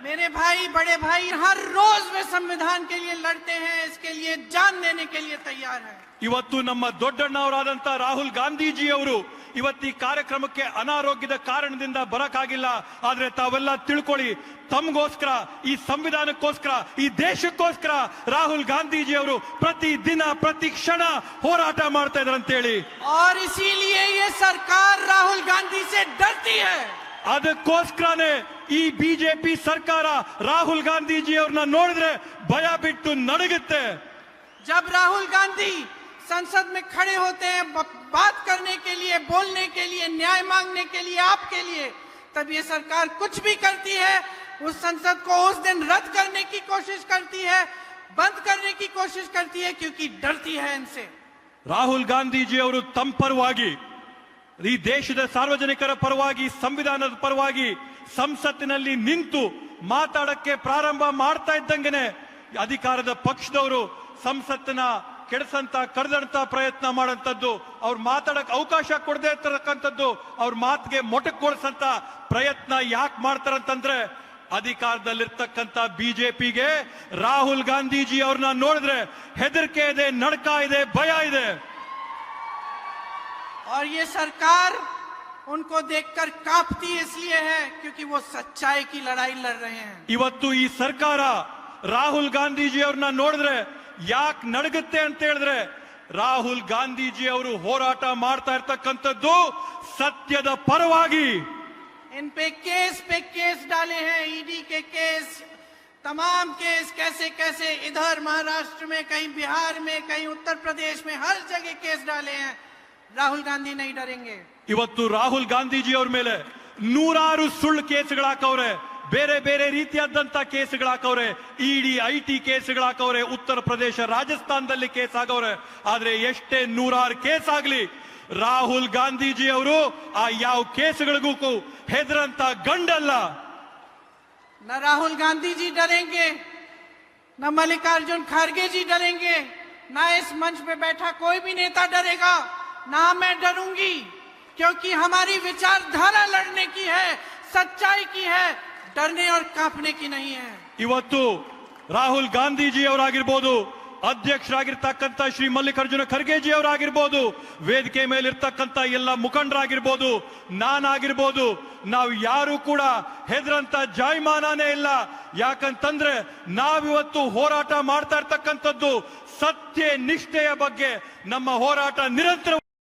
मेरे भाई बड़े भाई हर रोज वे संविधान के लिए लड़ते हैं, इसके लिए जान देने के लिए तैयार है। ಇವತ್ತು ನಮ್ಮ ದೊಡ್ಡಣ್ಣವರಾದಂತ ರಾಹುಲ್ ಗಾಂಧೀಜಿ ಅವರು ಇವತ್ತು ಈ ಕಾರ್ಯಕ್ರಮಕ್ಕೆ ಅನಾರೋಗ್ಯದ ಕಾರಣದಿಂದ ಬರಕಾಗಿಲ್ಲ. ಆದ್ರೆ ತಾವೆಲ್ಲ ತಿಳ್ಕೊಳ್ಳಿ, ತಮಗೋಸ್ಕರ, ಈ ಸಂವಿಧಾನಕ್ಕೋಸ್ಕರ, ಈ ದೇಶಕ್ಕೋಸ್ಕರ ರಾಹುಲ್ ಗಾಂಧೀಜಿ ಅವರು ಪ್ರತಿ ದಿನ ಪ್ರತಿ ಕ್ಷಣ ಹೋರಾಟ ಮಾಡ್ತಾ ಇದ್ದಾರೆ ಅಂತ ಹೇಳಿ. और इसीलिए ये सरकार राहुल गांधी से डरती है. ಅದಕ್ಕೋಸ್ಕರನೇ ಈ ಬಿಜೆಪಿ ಸರ್ಕಾರ ರಾಹುಲ್ ಗಾಂಧೀಜಿ ಅವ್ರನ್ನ ನೋಡಿದ್ರೆ ಭಯ ಬಿಟ್ಟು ನಡುಗುತ್ತೆ. जब राहुल गांधी संसद में खड़े होते हैं बात करने के लिए, बोलने के लिए, न्याय मांगने के लिए, आपके लिए, तब ये सरकार कुछ भी करती है, उस संसद को उस दिन रद्द करने की कोशिश करती है, बंद करने की कोशिश करती है, क्योंकि डरती है इनसे. ರಾಹುಲ್ ಗಾಂಧೀಜಿ ಅವರು ತಮ್ಮ ಪರವಾಗಿ, ಈ ದೇಶದ ಸಾರ್ವಜನಿಕರ ಪರವಾಗಿ, ಸಂವಿಧಾನದ ಪರವಾಗಿ ಸಂಸತ್ತಿನಲ್ಲಿ ನಿಂತು ಮಾತಾಡಕ್ಕೆ ಪ್ರಾರಂಭ ಮಾಡ್ತಾ ಇದ್ದಂಗೆನೆ ಅಧಿಕಾರದ ಪಕ್ಷದವರು ಸಂಸತ್ತಿನ ಕೆಡಿಸಂತ ಕಡ್ದಂತ ಪ್ರಯತ್ನ ಮಾಡಂತದ್ದು, ಅವ್ರು ಮಾತಾಡಕ್ ಅವಕಾಶ ಕೊಡದೇ ಇರ್ತಕ್ಕಂಥದ್ದು, ಅವ್ರ ಮಾತಿಗೆ ಮೊಟಕುಗೊಳಿಸಂತ ಪ್ರಯತ್ನ ಯಾಕೆ ಮಾಡ್ತಾರಂತಂದ್ರೆ ಅಧಿಕಾರದಲ್ಲಿರ್ತಕ್ಕಂಥ ಬಿಜೆಪಿಗೆ ರಾಹುಲ್ ಗಾಂಧೀಜಿ ಅವ್ರನ್ನ ನೋಡಿದ್ರೆ ಹೆದರಿಕೆ ಇದೆ, ನಡ್ಕ ಇದೆ, ಭಯ ಇದೆ. और ये सरकार उनको देखकर कांपती इसलिए है क्योंकि वो सच्चाई की लड़ाई लड़ रहे हैं. ಇವತ್ತು ಈ ಸರ್ಕಾರ ರಾಹುಲ್ ಗಾಂಧೀಜಿ ಅವ್ರನ್ನ ನೋಡಿದ್ರೆ ಯಾಕೆ ನಡಗುತ್ತೆ ಅಂತ ಹೇಳಿದ್ರೆ ರಾಹುಲ್ ಗಾಂಧೀಜಿ ಅವರು ಹೋರಾಟ ಮಾಡ್ತಾ ಇರ್ತಕ್ಕಂಥದ್ದು ಸತ್ಯದ ಪರವಾಗಿ. इन पे केस डाले हैं, ईडी के केस, तमाम केस, कैसे कैसे इधर महाराष्ट्र में, कहीं बिहार में, कहीं उत्तर प्रदेश में, हर जगह केस डाले हैं. राहुल गांधी नहीं डरेंगे. ಇವತ್ತು ರಾಹುಲ್ ಗಾಂಧೀಜಿ ಅವ್ರ ಮೇಲೆ ನೂರಾರು ಸುಳ್ಳು ಕೇಸ್ಗಳು ಹಾಕವ್ರೆ, ಬೇರೆ ಬೇರೆ ರೀತಿಯಾದಂತ ಕೇಸ್ಗಳು ಹಾಕವ್ರೆ, ಇಡಿ ಐಟಿ ಕೇಸ್ಗಳು ಹಾಕವ್ರೆ, ಉತ್ತರ ಪ್ರದೇಶ ರಾಜಸ್ಥಾನದಲ್ಲಿ ಕೇಸ್ ಆಗವ್ರೆ. ಆದ್ರೆ ಎಷ್ಟೇ ನೂರಾರು ಕೇಸ್ ಆಗ್ಲಿ, ರಾಹುಲ್ ಗಾಂಧೀಜಿ ಅವರು ಆ ಯಾವ ಕೇಸ್ಗಳಿಗೂ ಹೆದರಂತ ಗಂಡಲ್ಲ. न राहुल गांधी जी डरेंगे, न मल्लिकार्जुन खड़गे जी डरेंगे, न इस मंच पे बैठा कोई भी नेता डरेगा, ना मैं डरूंगी, क्योंकि हमारी विचारधारा लड़ने की है, सच्चाई की है, डरने और कांपने की नहीं है. ಇವತ್ತು ರಾಹುಲ್ ಗಾಂಧೀಜಿ ಅವರಾಗಿರ್ಬೋದು, ಅಧ್ಯಕ್ಷರಾಗಿರ್ತಕ್ಕಂಥ ಶ್ರೀ ಮಲ್ಲಿಕಾರ್ಜುನ ಖರ್ಗೆಜಿ ಅವರಾಗಿರ್ಬೋದು, ವೇದಿಕೆ ಮೇಲಿರ್ತಕ್ಕಂಥ ಎಲ್ಲ ಮುಖಂಡರಾಗಿರ್ಬೋದು, ನಾನಾಗಿರ್ಬೋದು, ನಾವು ಯಾರು ಕೂಡ ಹೆದರಂತ ಜಾಯಮಾನನೇ ಇಲ್ಲ. ಯಾಕಂತಂದ್ರೆ ನಾವಿವತ್ತು ಹೋರಾಟ ಮಾಡ್ತಾ ಇರ್ತಕ್ಕಂಥದ್ದು ಸತ್ಯ ನಿಷ್ಠೆಯ ಬಗ್ಗೆ. ನಮ್ಮ ಹೋರಾಟ ನಿರಂತರ